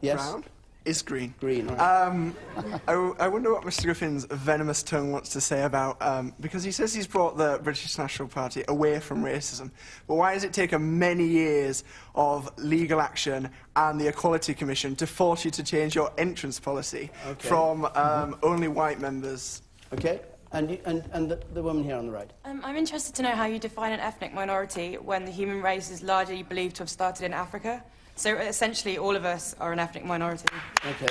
Yes. Brown? Is green. Green, right. I wonder what Mr Griffin's venomous tongue wants to say about... because he says he's brought the British National Party away from racism, but why has it taken many years of legal action and the Equality Commission to force you to change your entrance policy from only white members? OK. And the woman here on the right. I'm interested to know how you define an ethnic minority when the human race is largely believed to have started in Africa. So essentially, all of us are an ethnic minority. OK.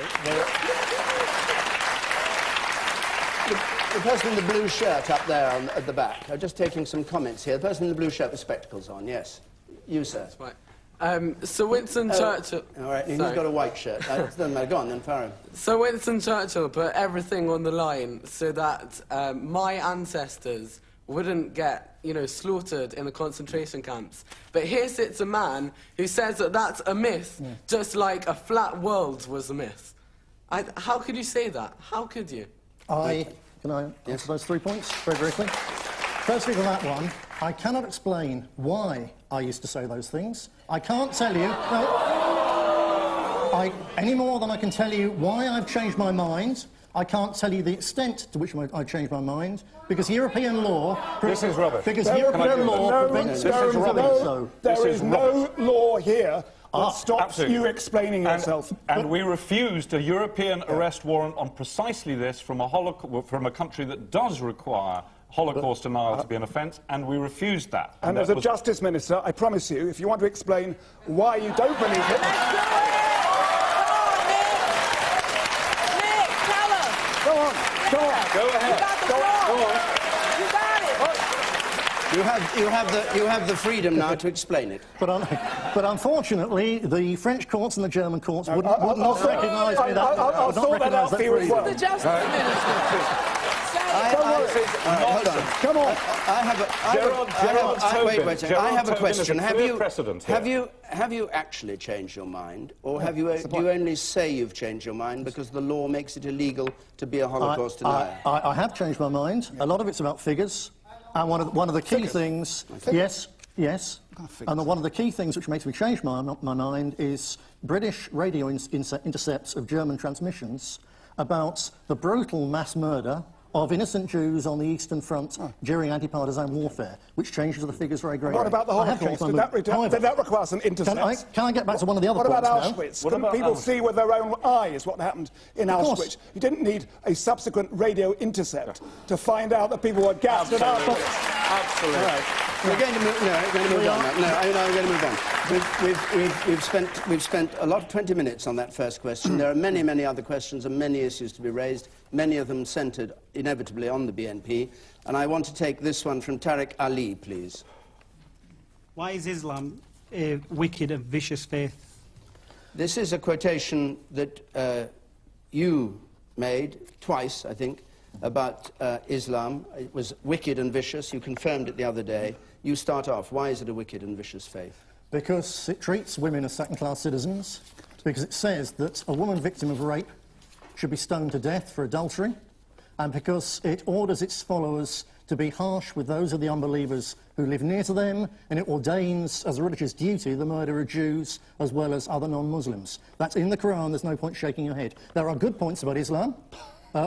The person in the blue shirt up there at the back. I'm just taking some comments here. The person in the blue shirt with spectacles on, yes. You, sir. That's right. So Winston Churchill... All right, he's got a white shirt. Doesn't matter. Go on, then, fire him. So Winston Churchill put everything on the line so that my ancestors wouldn't get, you know, slaughtered in the concentration camps. But here sits a man who says that that's a myth, just like a flat world was a myth. How could you say that? How could you? Can I answer those 3 points very briefly? Firstly, for that one, I cannot explain why I used to say those things. I can't tell you... any more than I can tell you why I've changed my mind. I can't tell you the extent to which I changed my mind, because European law... This is rubbish. Because European law prevents... There is no law here that stops you explaining yourself. And we refused a European arrest warrant on precisely this from a country that does require Holocaust denial to be an offence, and we refused that. And as a Justice Minister, I promise you, if you want to explain why you don't believe it... Go ahead. You have the freedom now to explain it. But unfortunately, the French courts and the German courts would not recognise me. I'll sort that out for you as well. The Justice Minister. Hold on. Come on. I have a question. Have you actually changed your mind, or do you only say you've changed your mind because the law makes it illegal to be a Holocaust denier? I have changed my mind. A lot of it's about figures, and one of the key things. Yes. And one of the key things which makes me change my mind is British radio intercepts of German transmissions about the brutal mass murder of innocent Jews on the Eastern Front during anti-partisan warfare, which changes the figures very greatly. What about the Holocaust? Did that require some intercepts? Can I get back to one of the other points now? What about Auschwitz? Couldn't people see with their own eyes what happened in Auschwitz? You didn't need a subsequent radio intercept to find out that people were gassed at Auschwitz. Absolutely. All right. We're going to move on. I'm going to move on. We've spent a lot of 20 minutes on that first question. There are many, many other questions and many issues to be raised, many of them centred inevitably on the BNP. And I want to take this one from Tariq Ali, please. Why is Islam a wicked and vicious faith? This is a quotation that you made twice, I think, about Islam. It was wicked and vicious. You confirmed it the other day. You start off. Why is it a wicked and vicious faith? Because it treats women as second-class citizens, because it says that a woman victim of rape should be stoned to death for adultery, and because it orders its followers to be harsh with those of the unbelievers who live near to them, and it ordains as a religious duty the murder of Jews as well as other non-Muslims. That's in the Quran. There's no point shaking your head. There are good points about Islam.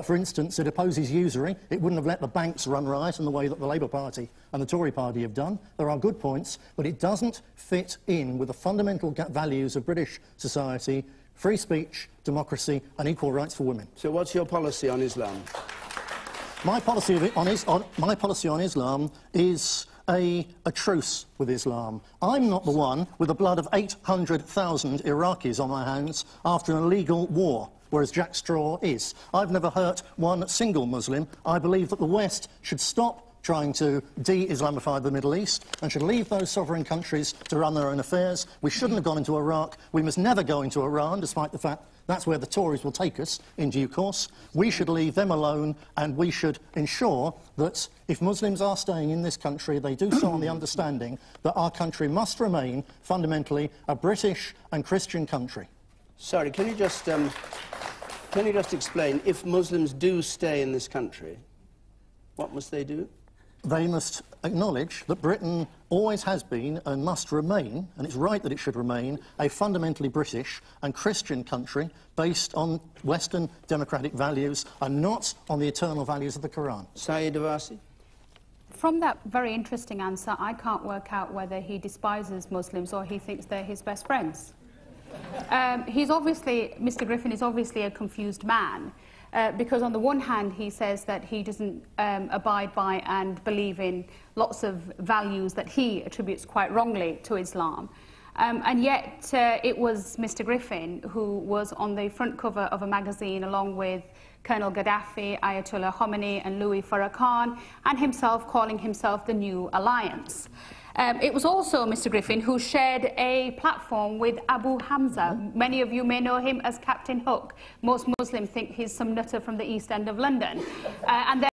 For instance, it opposes usury. It wouldn't have let the banks run riot in the way that the Labour Party and the Tory Party have done. There are good points, but it doesn't fit in with the fundamental values of British society: free speech, democracy and equal rights for women. So what's your policy on Islam? My policy on Islam is a truce with Islam. I'm not the one with the blood of 800,000 Iraqis on my hands after an illegal war, whereas Jack Straw is. I've never hurt one single Muslim. I believe that the West should stop trying to de-Islamify the Middle East and should leave those sovereign countries to run their own affairs. We shouldn't have gone into Iraq. We must never go into Iran, despite the fact that's where the Tories will take us in due course. We should leave them alone, and we should ensure that if Muslims are staying in this country, they do so on the understanding that our country must remain fundamentally a British and Christian country. Sorry, can you just explain, if Muslims do stay in this country, what must they do? they must acknowledge that Britain always has been and must remain, and it's right that it should remain, a fundamentally British and Christian country based on Western democratic values and not on the eternal values of the Quran. Saeed Awasi? From that very interesting answer, I can't work out whether he despises Muslims or he thinks they're his best friends. Mr. Griffin is obviously a confused man. Because on the one hand he says that he doesn't abide by and believe in lots of values that he attributes quite wrongly to Islam. And yet it was Mr. Griffin who was on the front cover of a magazine along with Colonel Gaddafi, Ayatollah Khomeini and Louis Farrakhan, and himself calling himself the New Alliance. It was also Mr. Griffin who shared a platform with Abu Hamza. Many of you may know him as Captain Hook. Most Muslims think he's some nutter from the East End of London. And